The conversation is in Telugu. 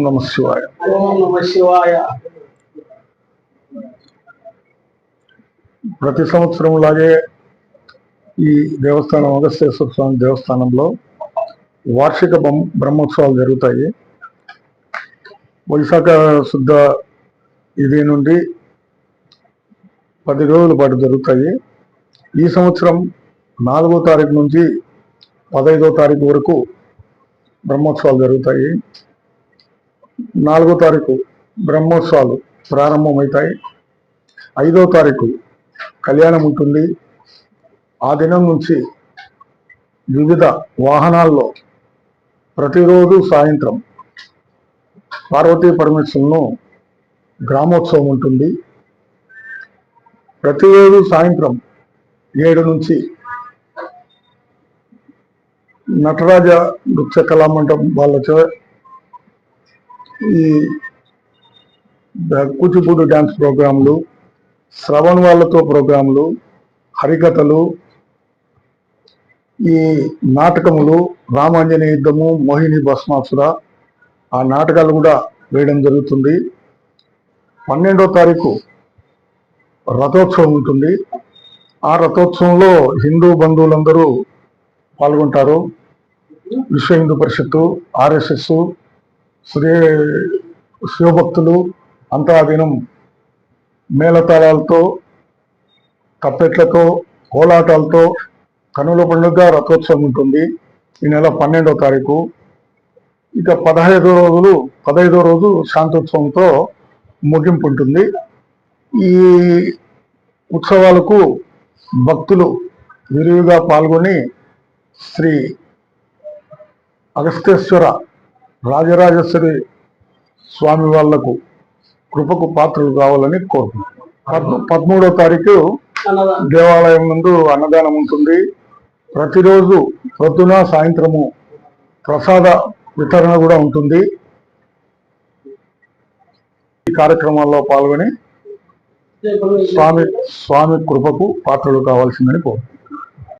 నమ శివాయ. ఓం నమ శివాయ. ప్రతి సంవత్సరం లాగే ఈ దేవస్థానం అగస్త్యేశ్వర స్వామి దేవస్థానంలో వార్షిక బ్రహ్మోత్సవాలు జరుగుతాయి. వైశాఖ శుద్ధ ఇది నుండి 10 రోజుల పాటు జరుగుతాయి. ఈ సంవత్సరం 4వ తారీఖు నుంచి 15వ తారీఖు వరకు బ్రహ్మోత్సవాలు జరుగుతాయి. 4వ తారీఖు బ్రహ్మోత్సవాలు ప్రారంభమవుతాయి. 5వ తారీఖు కళ్యాణం ఉంటుంది. ఆ దినం నుంచి వివిధ వాహనాల్లో ప్రతిరోజు సాయంత్రం పార్వతీ పరమేశ్వరులను గ్రామోత్సవం ఉంటుంది. ప్రతిరోజు సాయంత్రం 7 నుంచి నటరాజ నృత్య కళామండపం వాళ్ళతో ఈ కూచిపూడి డ్యాన్స్ ప్రోగ్రాంలు, శ్రవణ్ వాళ్ళతో ప్రోగ్రాంలు, హరికథలు, ఈ నాటకములు, రామాంజనేయ యుద్ధము, మోహిని భస్మాసుర, ఆ నాటకాలు కూడా వేయడం జరుగుతుంది. 12వ తారీఖు రథోత్సవం ఉంటుంది. ఆ రథోత్సవంలో హిందూ బంధువులందరూ పాల్గొంటారు. విశ్వ హిందూ పరిషత్తు, RSS, శివభక్తులు అంతా ఆ దినం మేళతాళాలతో, కప్పెట్లతో, కోలాటాలతో కనుల పండుగ రథోత్సవం ఉంటుంది. ఈ నెల 12వ తారీఖు. ఇక 15వ రోజు శాంతోత్సవంతో ముగింపు ఉంటుంది. ఈ ఉత్సవాలకు భక్తులు విరివిగా పాల్గొని శ్రీ అగస్త్యేశ్వర రాజరాజేశ్వరి స్వామి వాళ్లకు కృపకు పాత్రలు కావాలని కోరుకుంటున్నాం. 13వ తారీఖు దేవాలయం నందు అన్నదానం ఉంటుంది. ప్రతిరోజు పొద్దున సాయంత్రము ప్రసాద వితరణ కూడా ఉంటుంది. ఈ కార్యక్రమాల్లో పాల్గొని స్వామి కృపకు పాత్రలు కావాల్సిందని కోరుకుంటున్నాం.